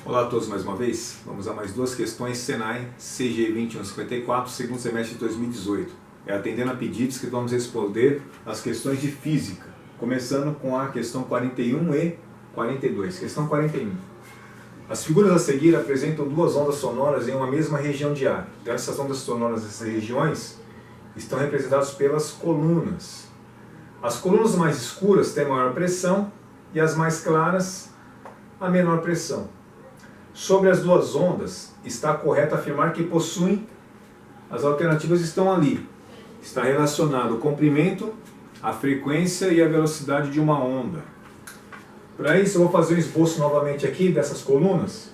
Olá a todos mais uma vez. Vamos a mais duas questões Senai CG 2154, segundo semestre de 2018. É atendendo a pedidos que vamos responder as questões de física, começando com a questão 41 e 42. Questão 41. As figuras a seguir apresentam duas ondas sonoras em uma mesma região de ar. Então essas ondas sonoras dessas regiões estão representadas pelas colunas. As colunas mais escuras têm maior pressão e as mais claras a menor pressão. Sobre as duas ondas, está correto afirmar que possuem, as alternativas estão ali. Está relacionado o comprimento, a frequência e a velocidade de uma onda. Para isso eu vou fazer um esboço novamente aqui dessas colunas.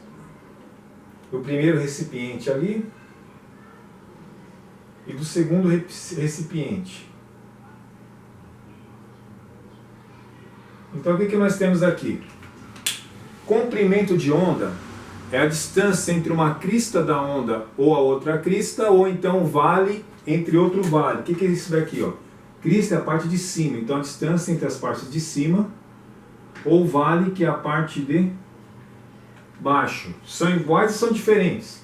Do primeiro recipiente ali e do segundo recipiente. Então o que nós temos aqui? Comprimento de onda é a distância entre uma crista da onda ou a outra crista, ou então vale entre outro vale. O que é isso daqui? Ó? Crista é a parte de cima, então a distância entre as partes de cima, ou vale, que é a parte de baixo. São iguais e são diferentes?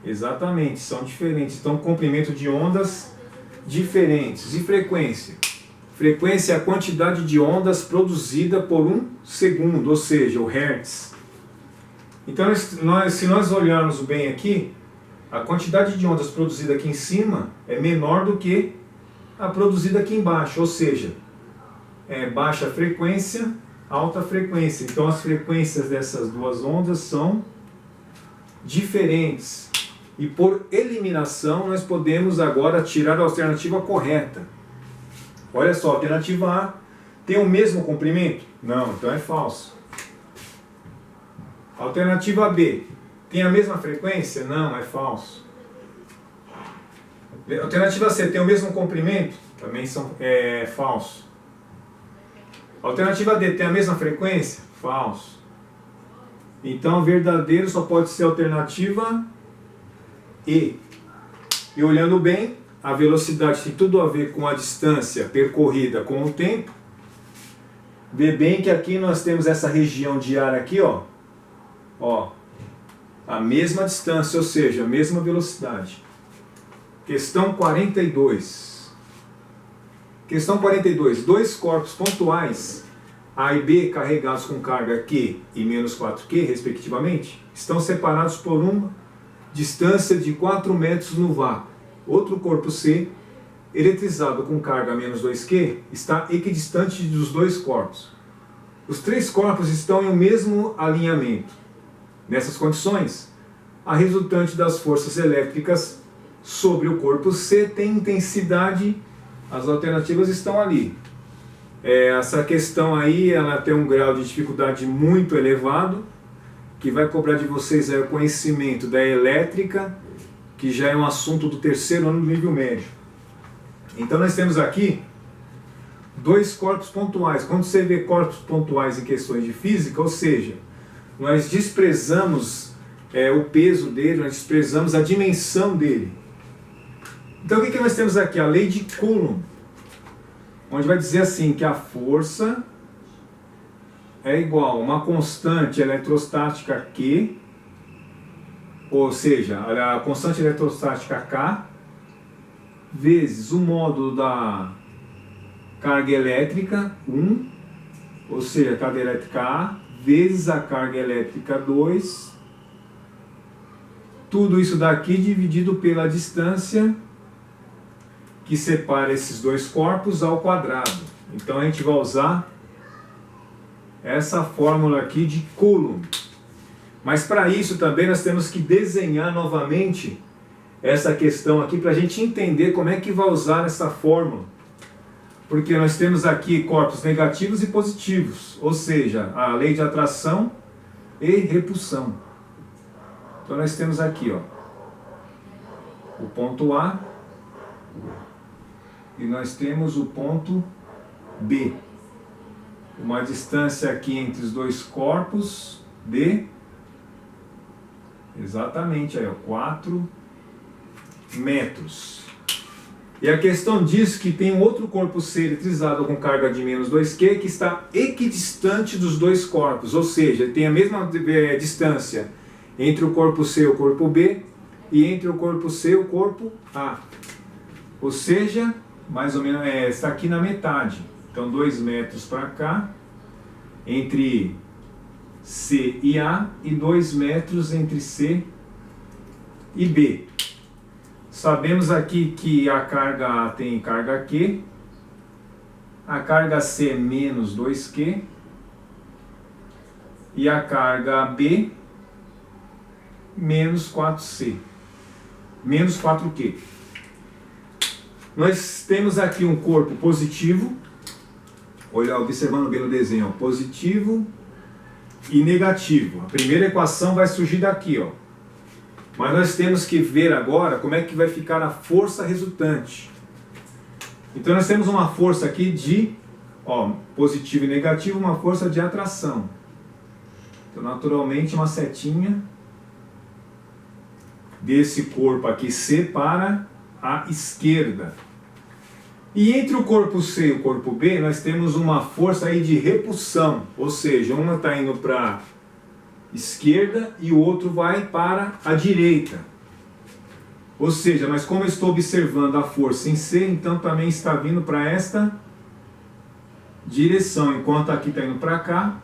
Exatamente, são diferentes. Então, comprimento de ondas diferentes. E frequência? Frequência é a quantidade de ondas produzida por um segundo, ou seja, o hertz. Então, se nós olharmos bem aqui, a quantidade de ondas produzida aqui em cima é menor do que a produzida aqui embaixo, ou seja, é baixa frequência, alta frequência. Então, as frequências dessas duas ondas são diferentes. E por eliminação, nós podemos agora tirar a alternativa correta. Olha só, a alternativa A tem o mesmo comprimento? Não, então é falso. Alternativa B, tem a mesma frequência? Não, é falso. Alternativa C, tem o mesmo comprimento? Também é falso. Alternativa D, tem a mesma frequência? Falso. Então, verdadeiro só pode ser a alternativa E. E olhando bem, a velocidade tem tudo a ver com a distância percorrida com o tempo. Vê bem que aqui nós temos essa região de ar aqui, ó. Ó, a mesma distância, ou seja, a mesma velocidade. Questão 42. Questão 42. Dois corpos pontuais, A e B, carregados com carga Q e menos 4Q, respectivamente, estão separados por uma distância de 4 metros no vácuo. Outro corpo C, eletrizado com carga menos 2Q, está equidistante dos dois corpos. Os três corpos estão em o mesmo alinhamento. Nessas condições, a resultante das forças elétricas sobre o corpo C tem intensidade, as alternativas estão ali. Essa questão aí, ela tem um grau de dificuldade muito elevado, que vai cobrar de vocês o conhecimento da elétrica, que já é um assunto do terceiro ano do nível médio. Então nós temos aqui dois corpos pontuais. Quando você vê corpos pontuais em questões de física, ou seja, nós desprezamos o peso dele, nós desprezamos a dimensão dele. Então o que nós temos aqui? A lei de Coulomb, onde vai dizer assim que a força é igual a uma constante eletrostática Q, ou seja, a constante eletrostática K, vezes o módulo da carga elétrica 1, ou seja, a carga elétrica A, vezes a carga elétrica 2, tudo isso daqui dividido pela distância que separa esses dois corpos ao quadrado. Então a gente vai usar essa fórmula aqui de Coulomb. Mas para isso também nós temos que desenhar novamente essa questão aqui para a gente entender como é que vai usar essa fórmula. Porque nós temos aqui corpos negativos e positivos, ou seja, a lei de atração e repulsão. Então nós temos aqui, ó, o ponto A e nós temos o ponto B. Uma distância aqui entre os dois corpos de, exatamente, aí, ó, 4 metros. E a questão diz que tem um outro corpo C eletrizado com carga de menos 2Q que está equidistante dos dois corpos, ou seja, tem a mesma distância entre o corpo C e o corpo B e entre o corpo C e o corpo A. Ou seja, mais ou menos está aqui na metade. Então 2 metros para cá, entre C e A, e 2 metros entre C e B. Sabemos aqui que a carga A tem carga Q, a carga C é menos 2Q, e a carga B menos 4C, menos 4Q. Nós temos aqui um corpo positivo, olha, observando bem no desenho, ó, positivo e negativo. A primeira equação vai surgir daqui, ó. Mas nós temos que ver agora como é que vai ficar a força resultante. Então nós temos uma força aqui de, ó, positivo e negativo, uma força de atração. Então naturalmente uma setinha desse corpo aqui C para a esquerda. E entre o corpo C e o corpo B nós temos uma força aí de repulsão, ou seja, uma está indo para a esquerda e o outro vai para a direita. Ou seja, mas como eu estou observando a força em C, então também está vindo para esta direção, enquanto aqui está indo para cá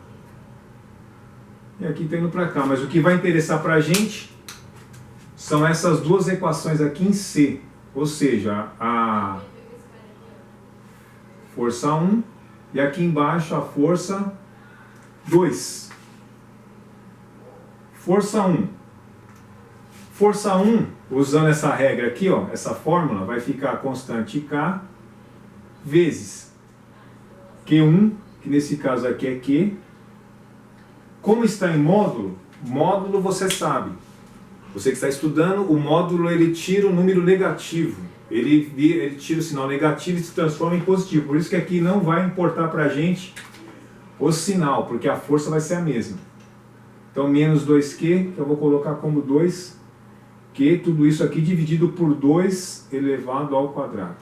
e aqui está indo para cá. Mas o que vai interessar para a gente são essas duas equações aqui em C, ou seja, a força 1 e aqui embaixo a força 2. Força 1. Força 1, usando essa regra aqui, ó, essa fórmula, vai ficar a constante K vezes Q1, que nesse caso aqui é Q. Como está em módulo, módulo você sabe. Você que está estudando, o módulo ele tira o número negativo. Ele tira o sinal negativo e se transforma em positivo. Por isso que aqui não vai importar para a gente o sinal, porque a força vai ser a mesma. Então, menos 2Q, que eu vou colocar como 2Q, tudo isso aqui dividido por 2 elevado ao quadrado.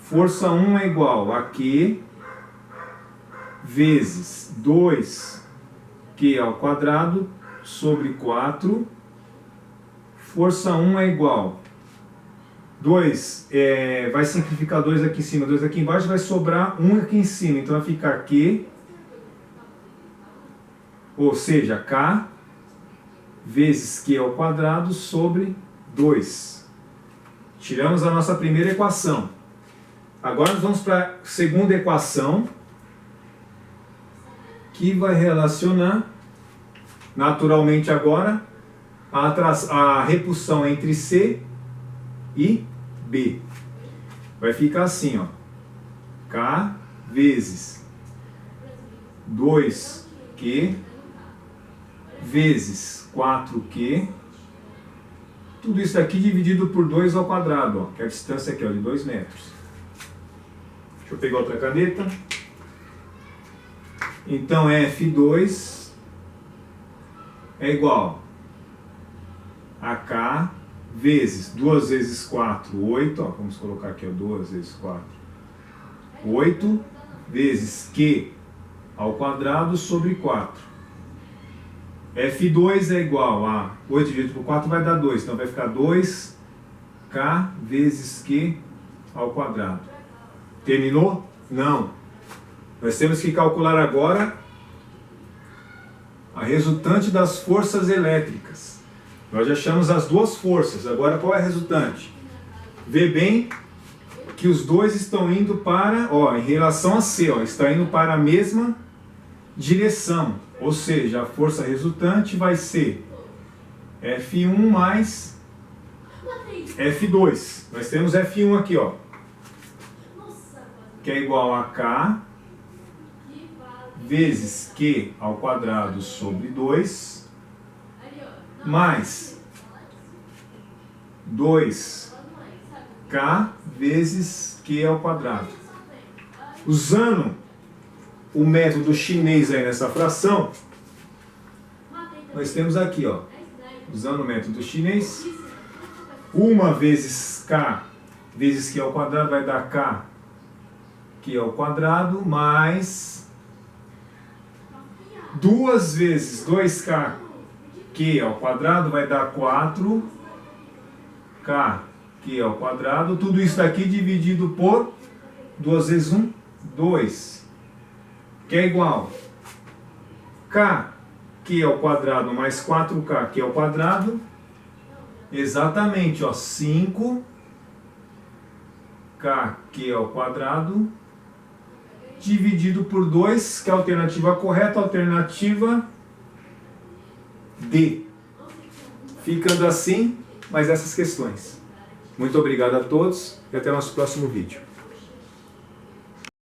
Força 1 é igual a Q vezes 2Q ao quadrado sobre 4. Força 1 é igual 2, vai simplificar 2 aqui em cima, 2 aqui embaixo, vai sobrar 1 aqui em cima, então vai ficar Q, ou seja, K vezes Q ao quadrado sobre 2. Tiramos a nossa primeira equação. Agora nós vamos para a segunda equação, que vai relacionar naturalmente agora a repulsão entre C e B. Vai ficar assim, ó, K vezes 2Q vezes 4Q, tudo isso aqui dividido por 2 ao quadrado, ó, que a distância aqui, ó, de 2 metros. Deixa eu pegar outra caneta. Então F2 é igual a K vezes 2 vezes 4, 8, ó, vamos colocar aqui, ó, 2 vezes 4, 8 vezes Q ao quadrado sobre 4. F2 é igual a 8 dividido por 4 vai dar 2, então vai ficar 2K vezes Q ao quadrado. Terminou? Não. Nós temos que calcular agora a resultante das forças elétricas. Nós já achamos as duas forças, agora qual é a resultante? Vê bem que os dois estão indo para, ó, em relação a C, ó, está indo para a mesma direção. Ou seja, a força resultante vai ser F1 mais F2. Nós temos F1 aqui, ó, que é igual a K vezes Q ao quadrado sobre 2, mais 2K vezes Q ao quadrado. Usando o método chinês aí nessa fração, nós temos aqui, ó, usando o método chinês, 1 vezes K vezes Q ao quadrado vai dar K, Q ao quadrado, mais 2 vezes 2K, Q ao quadrado vai dar 4K, Q ao quadrado. Tudo isso daqui dividido por 2 vezes 1, 2, que é igual K, Q ao quadrado mais 4K, Q ao quadrado, exatamente, ó, 5K, Q ao quadrado, dividido por 2, que é a alternativa correta, alternativa D. Ficando assim, mais essas questões. Muito obrigado a todos e até o nosso próximo vídeo.